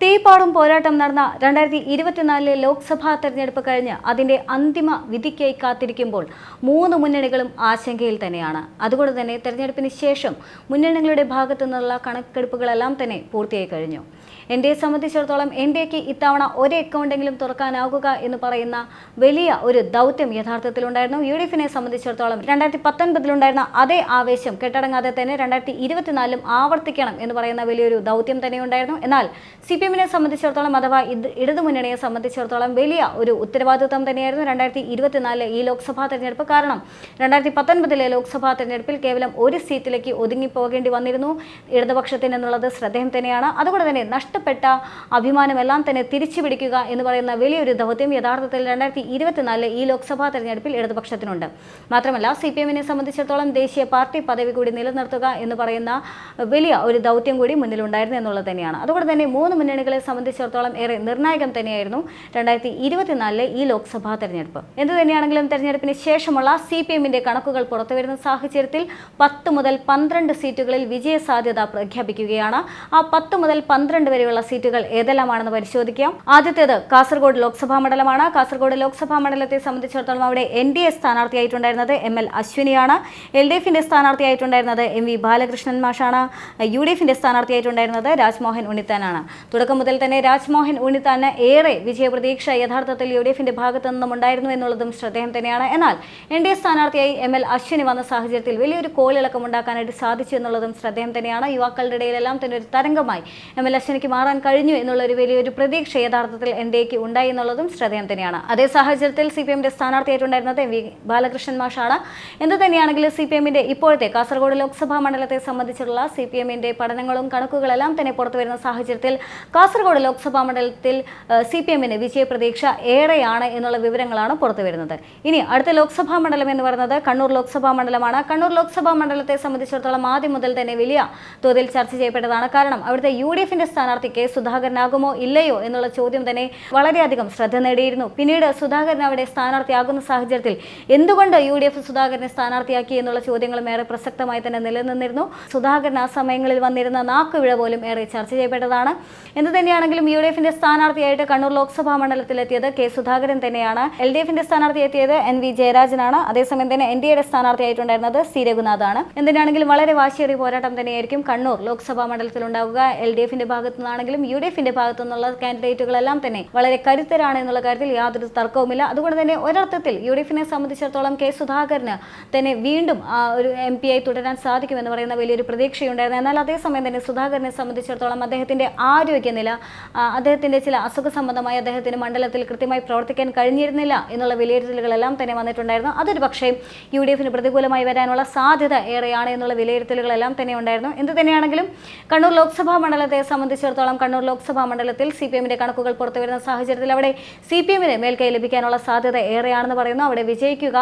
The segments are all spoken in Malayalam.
തീപാടും പോരാട്ടം നടന്ന 2024 ലോക്സഭാ തെരഞ്ഞെടുപ്പ് കഴിഞ്ഞ് അതിന്റെ അന്തിമ വിധിക്കായി കാത്തിരിക്കുമ്പോൾ മൂന്ന് മുന്നണികളും ആശങ്കയിൽ തന്നെയാണ്. അതുകൊണ്ട് തന്നെ തെരഞ്ഞെടുപ്പിന് ശേഷം മുന്നണികളുടെ ഭാഗത്തു നിന്നുള്ള കണക്കെടുപ്പുകളെല്ലാം തന്നെ പൂർത്തിയായി കഴിഞ്ഞു. എൻഡിഎയെ സംബന്ധിച്ചിടത്തോളം എൻഡിഎക്ക് ഇത്തവണ ഒരു അക്കൗണ്ടെങ്കിലും തുറക്കാനാകുക എന്ന് പറയുന്ന വലിയ ഒരു ദൗത്യം യഥാർത്ഥത്തിലുണ്ടായിരുന്നു. യുഡിഎഫിനെ സംബന്ധിച്ചിടത്തോളം 2019 അതേ ആവേശം കെട്ടടങ്ങാതെ തന്നെ 2024 ആവർത്തിക്കണം എന്ന് പറയുന്ന വലിയൊരു ദൗത്യം തന്നെയുണ്ടായിരുന്നു. എന്നാൽ CPM-നെ സംബന്ധിച്ചിടത്തോളം അഥവാ ഇടതുമുന്നണിയെ സംബന്ധിച്ചിടത്തോളം വലിയ ഒരു ഉത്തരവാദിത്വം തന്നെയായിരുന്നു 2024 ഈ ലോക്സഭാ തെരഞ്ഞെടുപ്പ്. കാരണം 2019 ലോക്സഭാ തെരഞ്ഞെടുപ്പിൽ കേവലം ഒരു സീറ്റിലേക്ക് ഒതുങ്ങിപ്പോകേണ്ടി വന്നിരുന്നു ഇടതുപക്ഷത്തിന് എന്നുള്ളത് ശ്രദ്ധേയം തന്നെയാണ്. അതുകൊണ്ട് തന്നെ നഷ്ടപ്പെട്ട അഭിമാനമെല്ലാം തന്നെ തിരിച്ചു പിടിക്കുക എന്ന് പറയുന്ന വലിയൊരു ദൗത്യം യഥാർത്ഥത്തിൽ 2024 ഈ ലോക്സഭാ തെരഞ്ഞെടുപ്പിൽ ഇടതുപക്ഷത്തിനുണ്ട്. മാത്രമല്ല CPM-നെ സംബന്ധിച്ചിടത്തോളം ദേശീയ പാർട്ടി പദവി കൂടി നിലനിർത്തുക എന്ന് പറയുന്ന വലിയ ഒരു ദൗത്യം കൂടി മുന്നിലുണ്ടായിരുന്നു എന്നുള്ളത് തന്നെയാണ്. അതുകൊണ്ട് തന്നെ മൂന്ന് മുന്നണികളെ സംബന്ധിച്ചിടത്തോളം ഏറെ നിർണായകം തന്നെയായിരുന്നു 2024 ഈ ലോക്സഭാ തെരഞ്ഞെടുപ്പ്. എന്തു തന്നെയാണെങ്കിലും തെരഞ്ഞെടുപ്പിന് ശേഷമുള്ള CPM-ന്റെ കണക്കുകൾ പുറത്തുവരുന്ന സാഹചര്യത്തിൽ 10 മുതൽ 12 സീറ്റുകളിൽ വിജയ സാധ്യത പ്രഖ്യാപിക്കുകയാണ്. ആ 10 മുതൽ 12 വരെയുള്ള സീറ്റുകൾ ഏതെല്ലാമാണെന്ന് പരിശോധിക്കാം. ആദ്യത്തേത് കാസർഗോഡ് ലോക്സഭാ മണ്ഡലമാണ്. കാസർഗോഡ് ലോക്സഭാ മണ്ഡലത്തെ സംബന്ധിച്ചിടത്തോളം അവിടെ NDA സ്ഥാനാർത്ഥിയായിട്ടുണ്ടായിരുന്നത് ML അശ്വിനിയാണ്. LDF-ന്റെ സ്ഥാനാർത്ഥിയായിട്ടുണ്ടായിരുന്നത് MV ബാലകൃഷ്ണൻ മാഷാണ്. UDF-ന്റെ സ്ഥാനാർത്ഥിയായിട്ടുണ്ടായിരുന്നത് രാജ്മോഹൻ ഉണ്ണിത്താനാണ്. തുടക്കം മുതൽ തന്നെ രാജ്മോഹൻ ഉണ്ണിത്താന് ഏറെ വിജയപ്രതീക്ഷ യഥാർത്ഥത്തിൽ UDF-ന്റെ ഭാഗത്തു നിന്നും ഉണ്ടായിരുന്നു എന്നുള്ളതും ശ്രദ്ധേയം തന്നെയാണ്. എന്നാൽ NDA സ്ഥാനാർത്ഥിയായി ML അശ്വിനി വന്ന സാഹചര്യത്തിൽ വലിയൊരു കോളിളക്കം ഉണ്ടാക്കാനായിട്ട് സാധിച്ചു എന്നുള്ളതും ശ്രദ്ധേയം തന്നെയാണ്. യുവാക്കളുടെ ഇടയിലെല്ലാം തന്നെ ഒരു തരംഗമായി ML അശ്വിനിക്ക് മാറാൻ കഴിഞ്ഞു എന്നുള്ള ഒരു വലിയൊരു പ്രതീക്ഷ യഥാർത്ഥത്തിൽ NDAക്ക് ഉണ്ടായി എന്നുള്ളതും ശ്രദ്ധേയം തന്നെയാണ്. അതേ സാഹചര്യത്തിൽ CPM-ന്റെ സ്ഥാനാർത്ഥിയായിട്ടുണ്ടായിരുന്നത് MV ബാലകൃഷ്ണൻ മാഷാണ്. എന്ത് തന്നെയാണെങ്കിലും CPM-ന്റെ ഇപ്പോഴത്തെ കാസർഗോഡ് ലോക്സഭാ മണ്ഡലത്തെ സംബന്ധിച്ചുള്ള CPM-ന്റെ പഠനങ്ങളും കണക്കുകളെല്ലാം തന്നെ പുറത്തു വരുന്ന സാഹചര്യത്തിൽ കാസർഗോഡ് ലോക്സഭാ മണ്ഡലത്തിൽ CPM-ന് വിജയപ്രതീക്ഷ ഏറെയാണ് എന്നുള്ള വിവരങ്ങളാണ് പുറത്തു വരുന്നത്. ഇനി അടുത്ത ലോക്സഭാ മണ്ഡലം എന്ന് പറയുന്നത് കണ്ണൂർ ലോക്സഭാ മണ്ഡലമാണ്. കണ്ണൂർ ലോക്സഭാ മണ്ഡലത്തെ സംബന്ധിച്ചിടത്തോളം ആദ്യം മുതൽ തന്നെ വലിയ തോതിൽ ചർച്ച ചെയ്യപ്പെട്ടതാണ്. കാരണം അവിടുത്തെ UDF-ന്റെ സ്ഥാനാർത്ഥി കെ സുധാകരനാകുമോ ഇല്ലയോ എന്നുള്ള ചോദ്യം തന്നെ വളരെയധികം ശ്രദ്ധ നേടിയിരുന്നു. പിന്നീട് സുധാകരൻ അവിടെ സ്ഥാനാർത്ഥിയാകുന്ന സാഹചര്യത്തിൽ എന്തുകൊണ്ട് UDF സുധാകരനെ സ്ഥാനാർത്ഥിയാക്കി എന്നുള്ള ചോദ്യങ്ങളും ഏറെ പ്രസക്തമായി തന്നെ നിലനിന്നിരുന്നു. സുധാകരൻ ആ സമയങ്ങളിൽ വന്നിരുന്ന നാക്കുവിഴ പോലും ഏറെ ചർച്ച ചെയ്യപ്പെട്ടതാണ്. എന്തു തന്നെയാണെങ്കിലും UDF-ന്റെ സ്ഥാനാർത്ഥിയായിട്ട് കണ്ണൂർ ലോക്സഭാ മണ്ഡലത്തിലെത്തിയത് കെ സുധാകരൻ തന്നെയാണ്. LDF-ന്റെ സ്ഥാനാർത്ഥി എത്തിയത് NV ജയരാജനാണ്. അതേസമയം തന്നെ NDAയുടെ സ്ഥാനാർത്ഥിയായിട്ടുണ്ടായിരുന്നത് C രഘുനാഥാണ്. എന്തിനാണെങ്കിലും വളരെ വാശിയേറിയ പോരാട്ടം തന്നെയായിരിക്കും കണ്ണൂർ ലോക്സഭാ മണ്ഡലത്തിൽ ഉണ്ടാവുക. LDF-ന്റെ ഭാഗത്തു നിന്നാണെങ്കിലും UDF-ന്റെ ഭാഗത്തു നിന്നുള്ള കാൻഡിഡേറ്റുകളെല്ലാം തന്നെ വളരെ കരുത്തരാണ് എന്നുള്ള കാര്യത്തിൽ യാതൊരു തർക്കവുമില്ല. അതുകൊണ്ട് തന്നെ ഒരർത്ഥത്തിൽ UDF-നെ സംബന്ധിച്ചിടത്തോളം കെ സുധാകരന് തന്നെ വീണ്ടും ഒരു MP ആയി തുടരാൻ സാധിക്കുമെന്ന് പറയുന്ന വലിയൊരു പ്രതീക്ഷയുണ്ടായിരുന്നു. എന്നാൽ അതേസമയം തന്നെ സുധാകരനെ സംബന്ധിച്ചിടത്തോളം അദ്ദേഹത്തിന്റെ ആരോഗ്യനില, അദ്ദേഹത്തിന്റെ ചില അസുഖ സംബന്ധമായി അദ്ദേഹത്തിന് മണ്ഡലത്തിൽ കൃത്യമായി പ്രവർത്തിക്കാൻ കഴിഞ്ഞിരുന്നില്ല എന്നുള്ള വിലയിരുത്തലുകളെല്ലാം തന്നെ വന്നിട്ടുണ്ടായിരുന്നു. അതൊരു പക്ഷേ UDF-ന് പ്രതികൂലമായി വരാനുള്ള സാധ്യത ഏറെയാണ് എന്നുള്ള വിലയിരുത്തലുകളെല്ലാം തന്നെ ഉണ്ടായിരുന്നു. എന്ത് തന്നെയാണെങ്കിലും കണ്ണൂർ ലോക്സഭാ മണ്ഡലത്തെ സംബന്ധിച്ചിടത്തോളം കണ്ണൂർ ലോക്സഭാ മണ്ഡലത്തിൽ CPM-ന്റെ കണക്കുകൾ പുറത്തുവരുന്ന സാഹചര്യത്തിൽ അവിടെ CPM-ന് മേൽക്കൈ ലഭിക്കാനുള്ള സാധ്യത ഏറെയാണെന്ന് പറയുന്നു. അവിടെ വിജയിക്കുക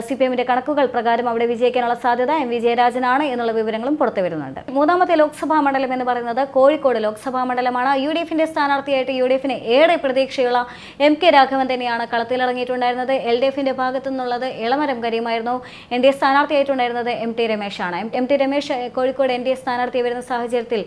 CPM-ന്റെ കണക്കുകൾ പ്രകാരം അവിടെ വിജയിക്കാനുള്ള സാധ്യത MV ജയരാജനാണ് എന്നുള്ള വിവരങ്ങളും പുറത്തു വരുന്നുണ്ട്. മൂന്നാമത്തെ ലോക്സഭാ മണ്ഡലം എന്ന് പറയുന്നത് കോഴിക്കോട് ലോക്സഭാ മണ്ഡലമാണ്. UDF-ന്റെ സ്ഥാനാർത്ഥിയായിട്ട് UDF-ന് ഏറെ പ്രതീക്ഷയുള്ള MK രാഘവൻ തന്നെയാണ് കളത്തിലിറങ്ങിയിട്ടുണ്ടായിരുന്നത്. LDF-ന്റെ ഭാഗത്തു നിന്നുള്ളത് Elamaram കരീമായിരുന്നു. NDA സ്ഥാനാർത്ഥിയായിട്ടുണ്ടായിരുന്നത് MT രമേശാണ്. MT Ramesh Kozhikode NDA സ്ഥാനാർത്ഥി വരുന്ന സാഹചര്യത്തിൽ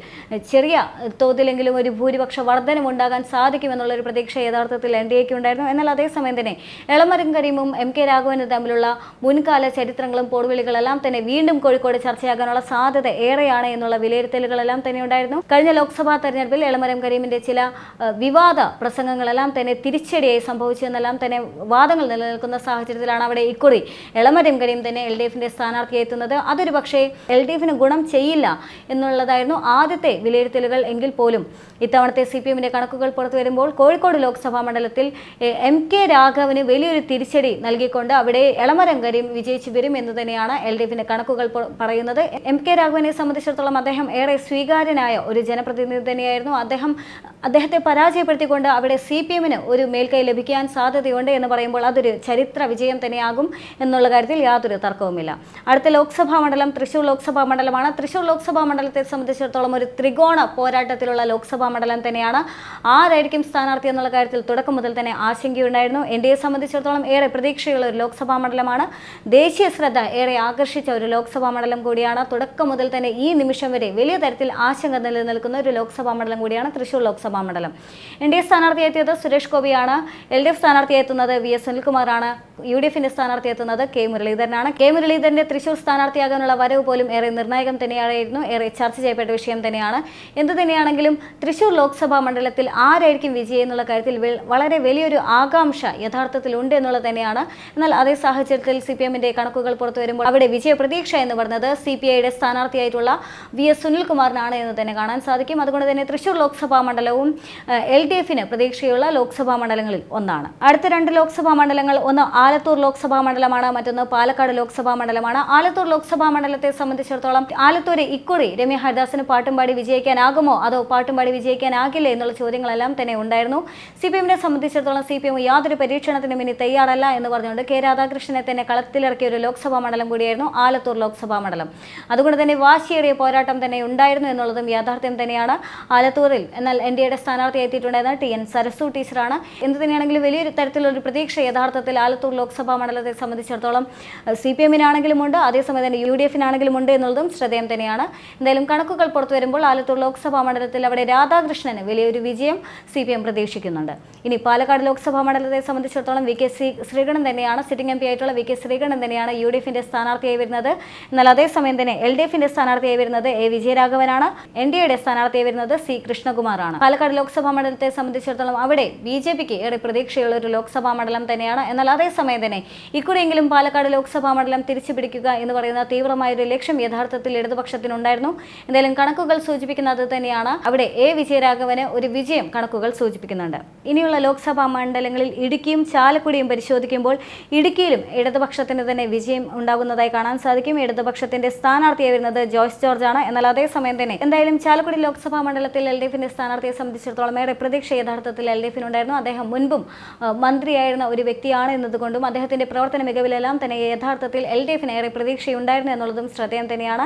ചെറിയ തോതിലെങ്കിലും ഒരു ഭൂരിപക്ഷ വർധനം ഉണ്ടാകാൻ സാധിക്കുമെന്നുള്ളൊരു പ്രതീക്ഷ യഥാർത്ഥത്തിൽ NDAക്ക് ഉണ്ടായിരുന്നു. എന്നാൽ അതേസമയം തന്നെ എളമരം കരീമും MK രാഘവനും തമ്മിലുള്ള മുൻകാല ചരിത്രങ്ങളും പോർവിളികളെല്ലാം തന്നെ വീണ്ടും കോഴിക്കോട് ചർച്ചയാകാനുള്ള സാധ്യത ഏറെയാണ് എന്നുള്ള വിലയിരുത്തലുകളെല്ലാം തന്നെ ഉണ്ടായിരുന്നു. കഴിഞ്ഞ ലോക്സഭാ തെരഞ്ഞെടുപ്പിൽ എളമരം കരീമിന്റെ ചില വിവാദ പ്രസംഗങ്ങളെല്ലാം തന്നെ തിരിച്ചടിയായി സംഭവിച്ചു എന്നെല്ലാം തന്നെ വാദങ്ങൾ നിലനിൽക്കുന്ന സാഹചര്യത്തിലാണ് അവിടെ ഇക്കുറി എളമരം കരീം തന്നെ LDF-ന്റെ സ്ഥാനാർത്ഥിയായി എത്തുന്നത്. അതൊരു പക്ഷേ LDF-ന് ഗുണം ചെയ്യില്ല എന്നുള്ളതായിരുന്നു ആദ്യത്തെ വിലയിരുത്തലുകൾ. എങ്കിൽ പോലും ഇത്തവണത്തെ CPM-ന്റെ കണക്കുകൾ പുറത്തു വരുമ്പോൾ കോഴിക്കോട് ലോക്സഭാ മണ്ഡലത്തിൽ MK രാഘവന് വലിയൊരു തിരിച്ചടി നൽകിക്കൊണ്ട് അവിടെ എളമരം കരീം വിജയിച്ചു വരും എന്ന് തന്നെയാണ് LDF-ന്റെ കണക്കുകൾ പറയുന്നത്. MK രാഘവനെ സംബന്ധിച്ചിടത്തോളം അദ്ദേഹം ഏറെ സ്വീകാര്യനായ ഒരു ജനപ്രതിനിധി തന്നെയായിരുന്നു. അദ്ദേഹത്തെ പരാജയപ്പെടുത്തിക്കൊണ്ട് അവിടെ CPM-ന് ഒരു മേൽക്കൈ ലഭിക്കാൻ സാധ്യതയുണ്ട് എന്ന് പറയുമ്പോൾ അതൊരു ചരിത്ര വിജയം തന്നെയാകും എന്നുള്ള കാര്യത്തിൽ യാതൊരു തർക്കവുമില്ല. അടുത്ത ലോക്സഭാ മണ്ഡലം തൃശൂർ ലോക്സഭാ മണ്ഡലമാണ്. തൃശൂർ ലോക്സഭാ മണ്ഡലത്തെ സംബന്ധിച്ചിടത്തോളം ഒരു ത്രികോണ പോരാട്ടത്തിലുള്ള ലോക്സഭാ മണ്ഡലം തന്നെയാണ്. ആരായിരിക്കും സ്ഥാനാർത്ഥി എന്നുള്ള കാര്യത്തിൽ തുടക്കം മുതൽ തന്നെ ആശങ്കയുണ്ടായിരുന്നു. NDA സംബന്ധിച്ചിടത്തോളം ഏറെ പ്രതീക്ഷയുള്ള ഒരു ലോക്സഭാ മണ്ഡലമാണ്. ദേശീയ ശ്രദ്ധ ഏറെ ആകർഷിച്ച ഒരു ലോക്സഭാ മണ്ഡലം കൂടിയാണ്. തുടക്കം മുതൽ തന്നെ ഈ നിമിഷം വരെ വലിയ തരത്തിൽ ആശങ്ക നിലനിൽക്കുന്ന ഒരു ലോക്സഭാ മണ്ഡലം കൂടിയാണ് തൃശൂർ ലോക്സഭാ മണ്ഡലം. NDA സ്ഥാനാർത്ഥിയെത്തിയത് Suresh ഗോപിയാണ്. LDF സ്ഥാനാർത്ഥിയെത്തുന്നത് VS സുനിൽകുമാറാണ്. UDFിന്റെ സ്ഥാനാർത്ഥിയെത്തുന്നത് K മുരളീധരനാണ്. K മുരളീധരന്റെ തൃശൂർ സ്ഥാനാർത്ഥിയാകാനുള്ള വരവ് പോലും ഏറെ നിർണായകം തന്നെയായിരുന്നു. ഏറെ ചർച്ച ചെയ്യപ്പെട്ട വിഷയം തന്നെയാണ്. എന്തു തന്നെയാണെങ്കിലും തൃശൂർ ലോക്സഭാ മണ്ഡലത്തിൽ ആരായിരിക്കും വിജയം എന്നുള്ള കാര്യത്തിൽ വളരെ വലിയൊരു ആകാംക്ഷ യഥാർത്ഥത്തിൽ ഉണ്ട് എന്നുള്ളത് തന്നെയാണ്. എന്നാൽ അതേ സാഹചര്യത്തിൽ CPMന്റെ കണക്കുകൾ പുറത്തു വരുമ്പോൾ അവിടെ വിജയ പ്രതീക്ഷ എന്ന് പറഞ്ഞത് CPIയുടെ സ്ഥാനാർത്ഥിയായിട്ടുള്ള VS സുനിൽകുമാറിനാണ് എന്ന് തന്നെ കാണാൻ സാധിക്കും. അതുകൊണ്ട് തന്നെ തൃശൂർ ലോക്സഭാ മണ്ഡലവും LDFന് പ്രതീക്ഷയുള്ള ലോക്സഭാ മണ്ഡലങ്ങളിൽ ഒന്നാണ്. അടുത്ത രണ്ട് ലോക്സഭാ മണ്ഡലങ്ങൾ, ഒന്ന് ആലത്തൂർ ലോക്സഭാ മണ്ഡലമാണ്, മറ്റൊന്ന് പാലക്കാട് ലോക്സഭാ മണ്ഡലമാണ്. ആലത്തൂർ ലോക്സഭാ മണ്ഡലത്തെ സംബന്ധിച്ചിടത്തോളം ആലത്തൂർ ഇക്കുറി രമ്യ ഹരിദാസിന് പാട്ടുംപാടി വിജയിക്കാനാകുമോ അതോ പാട്ടുംപാടി വിജയിക്കാനാകില്ലേ എന്നുള്ള ചോദ്യങ്ങളെല്ലാം തന്നെ ഉണ്ടായിരുന്നു. CPMനെ സംബന്ധിച്ചിടത്തോളം CPM യാതൊരു പരീക്ഷണത്തിനും ഇനി തയ്യാറല്ല എന്ന് പറഞ്ഞുകൊണ്ട് K രാധാകൃഷ്ണനെ തന്നെ കളത്തിലിറക്കിയ ഒരു ലോക്സഭാ മണ്ഡലം കൂടിയായിരുന്നു ആലത്തൂർ ലോക്സഭാ മണ്ഡലം. അതുകൊണ്ട് തന്നെ വാശിയേറിയ പോരാട്ടം തന്നെ ഉണ്ടായിരുന്നു എന്നുള്ളതും യാഥാർത്ഥ്യം തന്നെയാണ്. ആലത്തൂരിൽ എന്നാൽ NDAയുടെ സ്ഥാനാർത്ഥി എത്തിയിട്ടുണ്ടായിരുന്ന TN സരസു ടീച്ചറാണ്. എന്ത് തന്നെയാണെങ്കിലും വലിയൊരു തരത്തിലുള്ള പ്രതീക്ഷ യഥാർത്ഥത്തിൽ ആലത്തൂർ ലോക്സഭാ മണ്ഡലത്തെ സംബന്ധിച്ചിടത്തോളം CPMനാണെങ്കിലും ഉണ്ട്, അതേസമയം തന്നെ UDFനാണെങ്കിലും ഉണ്ട് എന്നുള്ളതും ശ്രദ്ധേയം തന്നെയാണ്. എന്തായാലും കണക്കുകൾ പുറത്തു വരുമ്പോൾ ആലത്തൂർ ലോക്സഭാ മണ്ഡലത്തിൽ അവിടെ രാധാകൃഷ്ണന് വലിയൊരു വിജയം CPM പ്രതീക്ഷിക്കുന്നുണ്ട്. ഇനി പാലക്കാട് ലോക്സഭാ മണ്ഡലത്തെ സംബന്ധിച്ചിടത്തോളം VK ശ്രീകണ്ഠൻ തന്നെയാണ്, സിറ്റിംഗ് MP ആയിട്ടുള്ള VK ശ്രീകണ്ഠൻ തന്നെയാണ് UDFിന്റെ സ്ഥാനാർത്ഥിയായി വരുന്നത്. എന്നാൽ അതേസമയം തന്നെ LDFിന്റെ സ്ഥാനാർത്ഥിയായി വരുന്നത് A വിജയരാഘവനാണ്. NDAയുടെ സ്ഥാനാർത്ഥിയായി വരുന്നത് C കൃഷ്ണകുമാറാണ്. പാലക്കാട് ലോക്സഭാ മണ്ഡലത്തെ സംബന്ധിച്ചിടത്തോളം അവിടെ BJPക്ക് ഏറെ പ്രതീക്ഷയുള്ള ഒരു ലോക്സഭാ മണ്ഡലം തന്നെയാണ്. എന്നാൽ അതേസമയം തന്നെ ഇക്കുറിയെങ്കിലും പാലക്കാട് ലോക്സഭാ മണ്ഡലം തിരിച്ചു പിടിക്കുക എന്ന് പറയുന്ന തീവ്രമായൊരു ലക്ഷ്യം യഥാർത്ഥത്തിൽ ഇടതുപക്ഷത്തിനുണ്ടായിരുന്നു. എന്തായാലും കണക്കുകൾ സൂചിപ്പിക്കുന്നത് തന്നെയാണ് അവിടെ A വിജയരാഘവന് ഒരു വിജയം കണക്കുകൾ സൂചിപ്പിക്കുന്നുണ്ട്. ഇനിയുള്ള ലോക്സഭാ മണ്ഡലങ്ങളിൽ ഇടുക്കിയും ചാലക്കുടിയും പരിശോധിക്കുമ്പോൾ ഇടുക്കിയിലും ഇടതുപക്ഷത്തിന് തന്നെ വിജയം ഉണ്ടാകുന്നതായി കാണാൻ സാധിക്കും. ഇടതുപക്ഷത്തിന്റെ സ്ഥാനാർത്ഥിയായി വരുന്നത് ജോയ്സ് ജോർജ് ആണ്. എന്നാൽ അതേസമയം തന്നെ എന്തായാലും ചാലക്കുടി ലോക്സഭാ മണ്ഡലത്തിൽ LDFിന്റെ സ്ഥാനാർത്ഥിയെ സംബന്ധിച്ചിടത്തോളം ഏറെ പ്രതീക്ഷ യഥാർത്ഥത്തിൽ LDFിനുണ്ടായിരുന്നു. അദ്ദേഹം മുൻപും മന്ത്രിയായിരുന്ന ഒരു വ്യക്തിയാണ് എന്നതുകൊണ്ടും അദ്ദേഹത്തിന്റെ പ്രവർത്തന മികവിലെല്ലാം തന്നെ യഥാർത്ഥത്തിൽ LDFിന് ഏറെ പ്രതീക്ഷയുണ്ടായിരുന്നു എന്നുള്ളതും ശ്രദ്ധേയം തന്നെയാണ്.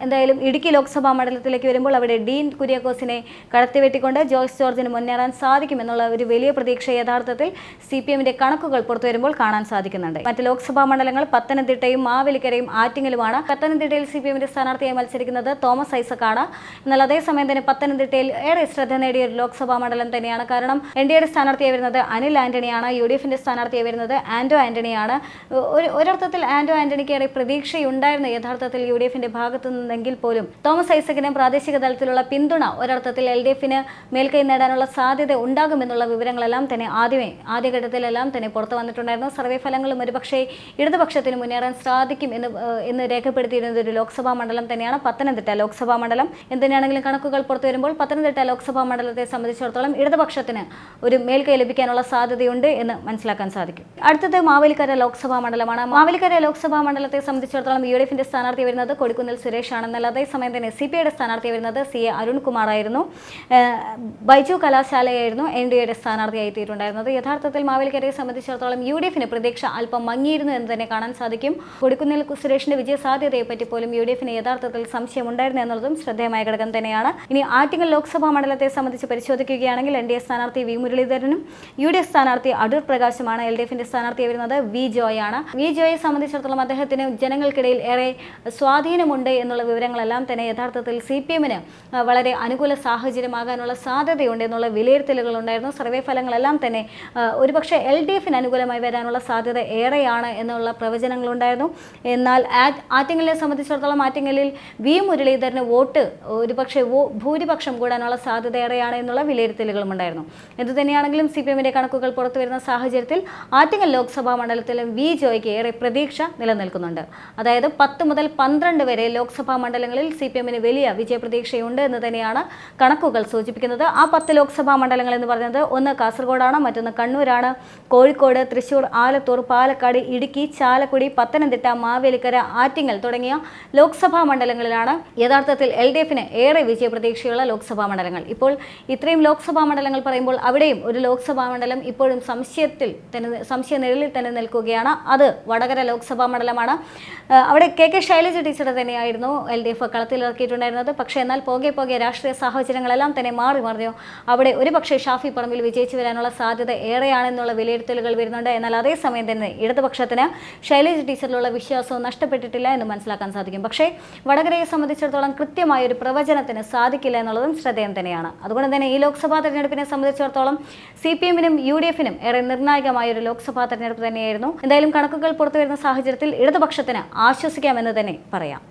എന്തായാലും ഇടുക്കി ലോക്സഭാ മണ്ഡലത്തിലേക്ക് വരുമ്പോൾ അവിടെ ഡീൻ കുര്യാക്കോസിനെ കടത്തിവെട്ടിക്കൊണ്ട് ജോയ്സ് ജോർജിന് മുന്നേറാൻ സാധിക്കുമെന്നുള്ള ഒരു വലിയ പ്രതീക്ഷ യഥാർത്ഥത്തിൽ CPMന്റെ കണക്കുകൾ പുറത്തു വരുമ്പോൾ കാണാൻ സാധിക്കുന്നുണ്ട്. മറ്റ് ലോക്സഭാ മണ്ഡലങ്ങൾ പത്തനംതിട്ടയും മാവേലിക്കരയും ആറ്റിങ്ങലുമാണ്. പത്തനംതിട്ടയിൽ CPMന്റെ സ്ഥാനാർത്ഥിയായി മത്സരിക്കുന്നത് തോമസ് ഐസക് ആണ്. എന്നാൽ അതേസമയം തന്നെ പത്തനംതിട്ടയിൽ ഏറെ ശ്രദ്ധ നേടിയ ഒരു ലോക്സഭാ മണ്ഡലം തന്നെയാണ്. കാരണം NDAയുടെ സ്ഥാനാർത്ഥിയായി വരുന്നത് അനിൽ ആന്റണിയാണ്, UDFിന്റെ സ്ഥാനാർത്ഥിയായി വരുന്നത് ആന്റോ ആന്റണിയാണ്. ഒരർത്ഥത്തിൽ ആന്റോ ആന്റണിക്ക് ഏറെ പ്രതീക്ഷയുണ്ടായിരുന്നു യഥാർത്ഥത്തിൽ UDFിന്റെ ഭാഗത്തു നിന്നെങ്കിൽ പോലും തോമസ് ഐസക്കിന് പ്രാദേശിക തലത്തിലുള്ള പിന്തുണ ഒരർത്ഥത്തിൽ LDFിന് മേൽക്കൈ നേടാനുള്ള സാധ്യത ഉണ്ടാകുമെന്നുള്ള വിവരങ്ങളെല്ലാം തന്നെ ആദ്യഘട്ടത്തിലെല്ലാം തന്നെ പുറത്തു വന്നിട്ടുണ്ടായിരുന്നു. സർവേ ഫലങ്ങളും ഒരുപക്ഷേ ഇടതുപക്ഷത്തിന് മുന്നേറാൻ സാധിക്കും എന്ന് രേഖപ്പെടുത്തിയിരുന്ന ഒരു ലോക്സഭാ മണ്ഡലം തന്നെയാണ് പത്തനംതിട്ട ലോക്സഭാ മണ്ഡലം. എന്തിനാണെങ്കിലും കണക്കുകൾ പുറത്തു വരുമ്പോൾ പത്തനംതിട്ട ലോക്സഭാ മണ്ഡലത്തെ സംബന്ധിച്ചിടത്തോളം ഇടതുപക്ഷത്തിന് ഒരു മേൽക്കൈ ലഭിക്കാനുള്ള സാധ്യതയുണ്ട് എന്ന് മനസ്സിലാക്കാൻ സാധിക്കും. അടുത്തത് മാവേലിക്കര ലോക്സഭാ മണ്ഡലമാണ്. മാവേലിക്കര ലോക്സഭാ മണ്ഡലത്തെ സംബന്ധിച്ചിടത്തോളം UDFിന്റെ സ്ഥാനാർത്ഥി വരുന്നത് കൊടിക്കുന്നിൽ സുരേഷ് ആണെന്നാൽ അതേസമയം തന്നെ CPIയുടെ സ്ഥാനാർത്ഥി വരുന്നത് CA അരുൺകുമാർ ആയിരുന്നു. ബൈജു കലാശാലയായിരുന്നു NDAയുടെ സ്ഥാനാർത്ഥിയായി എത്തിയിട്ടുണ്ടായിരുന്നത്. യഥാർത്ഥത്തിൽ മാവേലിക്കരയെ സംബന്ധിച്ചിടത്തോളം UDFിന് പ്രതീക്ഷ അല്പം മങ്ങിയിരുന്നു എന്ന് തന്നെ കാണാൻ സാധിക്കും. കൊടിക്കുന്നിൽ സുരേഷിന്റെ വിജയ സാധ്യതയെപ്പറ്റി പോലും UDFിന് യഥാർത്ഥത്തിൽ സംശയമുണ്ടായിരുന്നു എന്നുള്ളതും ശ്രദ്ധേയമായ ഘടകം തന്നെയാണ്. ഇനി ആറ്റിങ്ങൽ ലോക്സഭാ മണ്ഡലത്തെ സംബന്ധിച്ച് പരിശോധിക്കുകയാണെങ്കിൽ NDA സ്ഥാനാർത്ഥി V മുരളീധരനും UDF സ്ഥാനാർത്ഥി അടൂർ പ്രകാശുമാണ്. LDFിന്റെ സ്ഥാനാർത്ഥി വരുന്നത് V ജോയ് ആണ്. V ജോയെ സംബന്ധിച്ചിടത്തോളം അദ്ദേഹത്തിന് ജനങ്ങൾക്കിടയിൽ ഏറെ സ്വാധീനമുണ്ട് എന്നുള്ള വിവരങ്ങളെല്ലാം തന്നെ യഥാർത്ഥത്തിൽ CPMന് വളരെ അനുകൂല സാഹചര്യമാകാനുള്ള സാധ്യതയുണ്ട് എന്നുള്ള വിലയിരുത്തലുകൾ ഉണ്ടായിരുന്നു. സർവേ ഫലങ്ങളെല്ലാം തന്നെ ഒരുപക്ഷെ LDFിന് അനുകൂലമായി വരാനുള്ള സാധ്യത ഏറെയാണ് എന്നുള്ള പ്രവചനങ്ങളുണ്ടായിരുന്നു. എന്നാൽ ആറ്റിങ്ങലിനെ സംബന്ധിച്ചിടത്തോളം ആറ്റിങ്ങലിൽ V മുരളീധരന് വോട്ട് ഒരുപക്ഷെ ഭൂരിപക്ഷം കൂടാനുള്ള സാധ്യത ഏറെയാണ് എന്നുള്ള വിലയിരുത്തലുകളും ഉണ്ടായിരുന്നു. എന്തുതന്നെയാണെങ്കിലും CPMന്റെ കണക്കുകൾ പുറത്തു വരുന്ന സാഹചര്യത്തിൽ ആറ്റിങ്ങൽ ലോക്സഭാ മണ്ഡലത്തിലും V ജോയ്ക്ക് ഏറെ പ്രതീക്ഷ നിലനിൽക്കുന്നുണ്ട്. അതായത് 10 മുതൽ 12 വരെ ലോക്സഭാ മണ്ഡലങ്ങളിൽ CPMന് വലിയ വിജയപ്രതീക്ഷയുണ്ട് എന്ന് തന്നെയാണ് കണക്കുകൾ സൂചിപ്പിക്കുന്നത്. ആ 10 ലോക്സഭാ മണ്ഡലങ്ങൾ എന്ന് പറയുന്നത് ഒന്ന് കാസർഗോഡാണ്, മറ്റൊന്ന് കണ്ണൂരാണ്, കോഴിക്കോട്, തൃശൂർ, ആലത്തൂർ, പാലക്കാട്, ഇടുക്കി, ചാലക്കുടി, പത്തനംതിട്ട, മാവേലിക്കര, ആറ്റിങ്ങൽ തുടങ്ങിയ ലോക്സഭാ മണ്ഡലങ്ങളിലാണ് യഥാർത്ഥത്തിൽ LDFിന് ഏറെ വിജയപ്രതീക്ഷയുള്ള ലോക്സഭാ മണ്ഡലങ്ങൾ. ഇപ്പോൾ ഇത്രയും ലോക്സഭാ മണ്ഡലങ്ങൾ പറയുമ്പോൾ അവിടെയും ഒരു ലോക്സഭാ മണ്ഡലം ഇപ്പോഴും സംശയ നിഴലിൽ തന്നെ നിൽക്കുകയാണ്. അത് വടകര ലോക്സഭാ മണ്ഡലമാണ്. അവിടെ KK ശൈലജ ടീച്ചർ തന്നെയായിരുന്നു LDF കളത്തിലിറക്കിയിട്ടുണ്ടായിരുന്നത്. പക്ഷേ എന്നാൽ പോകെ രാഷ്ട്രീയ സാഹചര്യങ്ങളെല്ലാം തന്നെ മാറി മറിഞ്ഞു. അവിടെ ഒരുപക്ഷെ ഷാഫി പറമ്പിൽ വിജയിച്ചു വരാനുള്ള സാധ്യത ഏറെയാണെന്നുള്ള വിലയിരുത്തലുകൾ വരുന്നുണ്ട്. എന്നാൽ അതേസമയം തന്നെ ഇടതുപക്ഷത്തിന് ശൈലജ ടീച്ചറിലുള്ള വിശ്വാസവും നഷ്ടപ്പെട്ടിട്ടില്ല എന്ന് മനസ്സിലാക്കാൻ സാധിക്കും. പക്ഷേ വടകരയെ സംബന്ധിച്ചിടത്തോളം കൃത്യമായ ഒരു പ്രവചനത്തിന് സാധിക്കില്ല എന്നുള്ളതും ശ്രദ്ധേയം തന്നെയാണ്. അതുകൊണ്ട് തന്നെ ഈ ലോക്സഭാ തെരഞ്ഞെടുപ്പിനെ സംബന്ധിച്ചിടത്തോളം CPM-നും UDF-നും ഏറെ നിർണായകമായ ഒരു ലോക്സഭാ തെരഞ്ഞെടുപ്പ് തന്നെയായിരുന്നു. എന്തായാലും കണക്കുകൾ പുറത്തുവരുന്ന സാഹചര്യത്തിൽ ഇടതുപക്ഷത്തിന് ആശ്വസിക്കാമെന്ന് തന്നെ പറയാം.